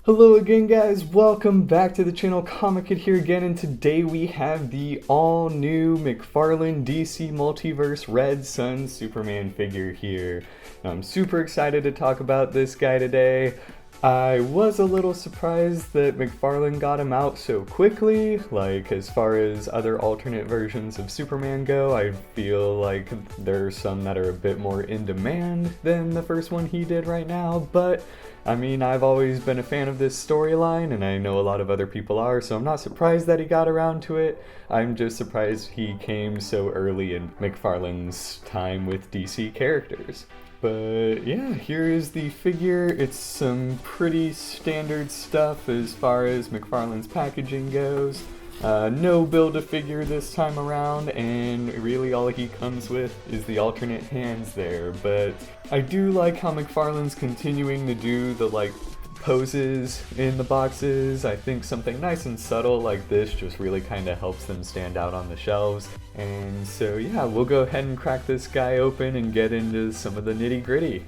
Hello again guys, welcome back to the channel. Comic Kid here again, and today we have the all new McFarlane DC Multiverse Red Sun Superman figure here. Now, I'm super excited to talk about this guy today. I was a little surprised that McFarlane got him out so quickly. Like, as far as other alternate versions of Superman go, I feel like there are some that are a bit more in demand than the first one he did right now, but I mean, I've always been a fan of this storyline, and I know a lot of other people are, so I'm not surprised that he got around to it. I'm just surprised he came so early in McFarlane's time with DC characters. But yeah, here is the figure. It's some pretty standard stuff as far as McFarlane's packaging goes. No Build-A-Figure this time around, and really all he comes with is the alternate hands there, but I do like how McFarlane's continuing to do the poses in the boxes. I think something nice and subtle like this just really kind of helps them stand out on the shelves. And so yeah, we'll go ahead and crack this guy open and get into some of the nitty-gritty.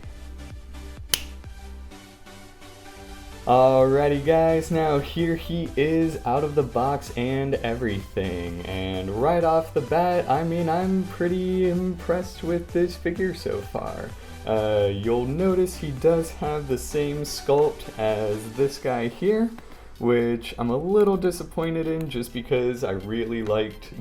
Alrighty guys, now here he is out of the box and everything, and right off the bat, I mean, I'm pretty impressed with this figure so far. You'll notice he does have the same sculpt as this guy here, which I'm a little disappointed in just because I really liked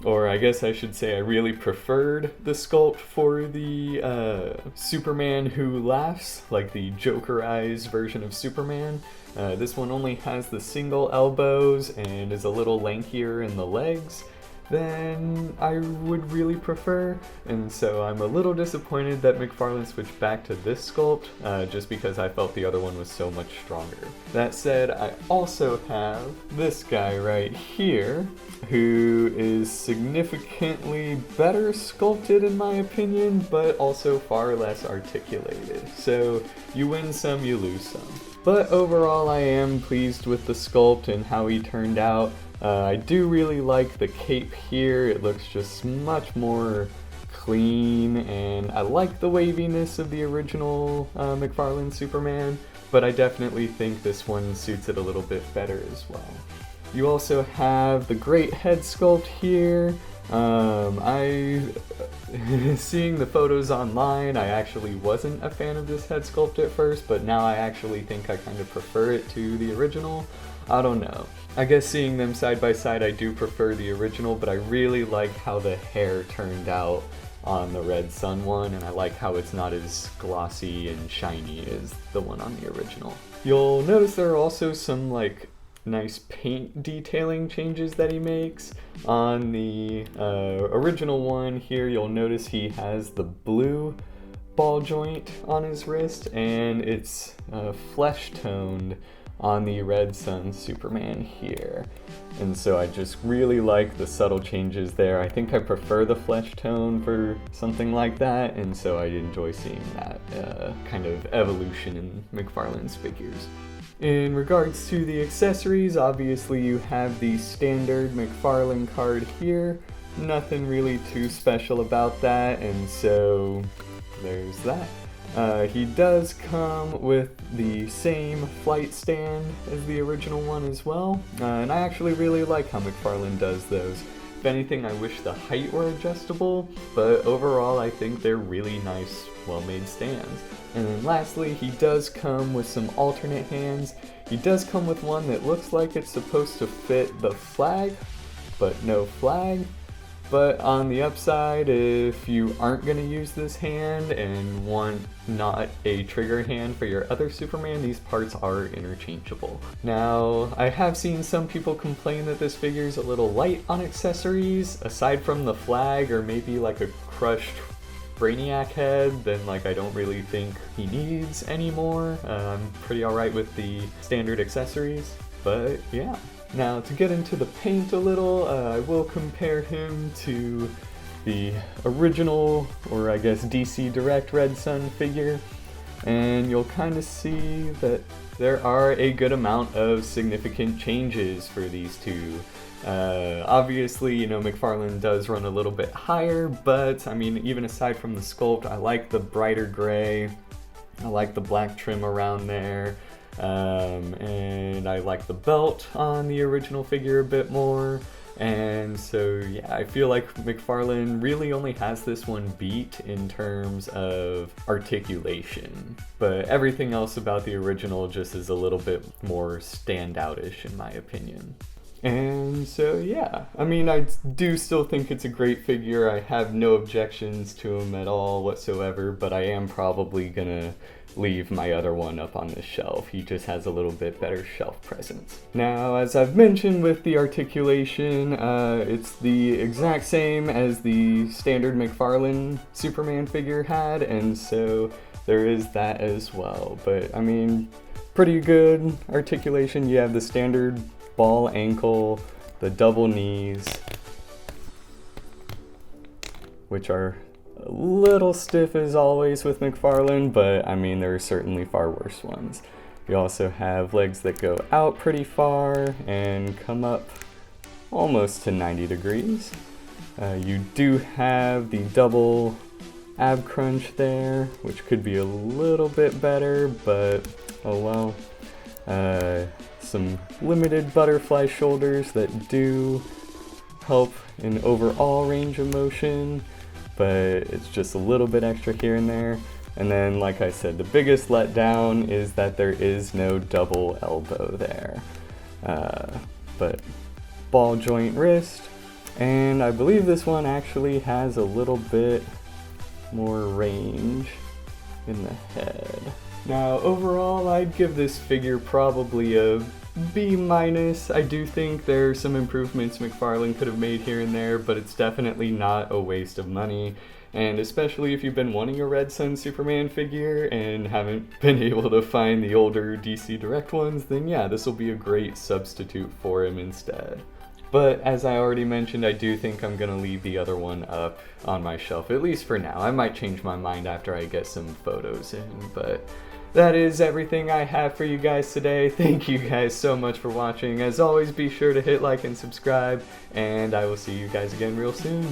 or I guess I should say I really preferred the sculpt for the Superman Who Laughs, like the Jokerized version of Superman. This one only has the single elbows and is a little lankier in the legs than I would really prefer, and so I'm a little disappointed that McFarlane switched back to this sculpt, just because I felt the other one was so much stronger. That said, I also have this guy right here, who is significantly better sculpted in my opinion, but also far less articulated. So you win some, you lose some. But overall I am pleased with the sculpt and how he turned out. I do really like the cape here. It looks just much more clean, and I like the waviness of the original McFarlane Superman, but I definitely think this one suits it a little bit better as well. You also have the great head sculpt here. Seeing the photos online, I actually wasn't a fan of this head sculpt at first, but now I actually think I kind of prefer it to the original. I don't know. I guess seeing them side by side, I do prefer the original, but I really like how the hair turned out on the Red Sun one, and I like how it's not as glossy and shiny as the one on the original. You'll notice there are also some nice paint detailing changes that he makes. On the original one here, you'll notice he has the blue ball joint on his wrist, and it's flesh toned on the Red Sun Superman here. And so I just really like the subtle changes there. I think I prefer the flesh tone for something like that, and so I enjoy seeing that kind of evolution in McFarlane's figures. In regards to the accessories, obviously you have the standard McFarlane card here. Nothing really too special about that, and so there's that. He does come with the same flight stand as the original one as well, and I actually really like how McFarlane does those. If anything, I wish the height were adjustable, but overall I think they're really nice, well-made stands. And then lastly, he does come with some alternate hands. He does come with one that looks like it's supposed to fit the flag, but no flag. But on the upside, if you aren't going to use this hand and want not a trigger hand for your other Superman, these parts are interchangeable. Now, I have seen some people complain that this figure is a little light on accessories. Aside from the flag or maybe like a crushed Brainiac head, then I don't really think he needs any more. I'm pretty alright with the standard accessories, but yeah. Now, to get into the paint a little, I will compare him to the original, or I guess DC Direct Red Sun figure, and you'll kind of see that there are a good amount of significant changes for these two. Obviously, McFarlane does run a little bit higher, but I mean, even aside from the sculpt, I like the brighter gray, I like the black trim around there. And I like the belt on the original figure a bit more. And so yeah, I feel like McFarlane really only has this one beat in terms of articulation, but everything else about the original just is a little bit more standoutish in my opinion. And so yeah, I mean, I do still think it's a great figure. I have no objections to him at all whatsoever, but I am probably gonna leave my other one up on the shelf. He just has a little bit better shelf presence. Now, as I've mentioned with the articulation, it's the exact same as the standard McFarlane Superman figure had, and so there is that as well. But I mean, pretty good articulation. You have the standard ball ankle, the double knees, which are a little stiff as always with McFarlane, but I mean, there are certainly far worse ones. You also have legs that go out pretty far and come up almost to 90 degrees. You do have the double ab crunch there, which could be a little bit better, but oh well. Some limited butterfly shoulders that do help in overall range of motion, but it's just a little bit extra here and there. And then, like I said, the biggest letdown is that there is no double elbow there. But ball joint wrist, and I believe this one actually has a little bit more range in the head. Now, overall, I'd give this figure probably a B-. I do think there's some improvements McFarlane could have made here and there, but it's definitely not a waste of money. And especially if you've been wanting a Red Sun Superman figure and haven't been able to find the older DC Direct ones, then yeah, this will be a great substitute for him instead. But as I already mentioned, I do think I'm going to leave the other one up on my shelf, at least for now. I might change my mind after I get some photos in, but that is everything I have for you guys today. Thank you guys so much for watching. As always, be sure to hit like and subscribe, and I will see you guys again real soon.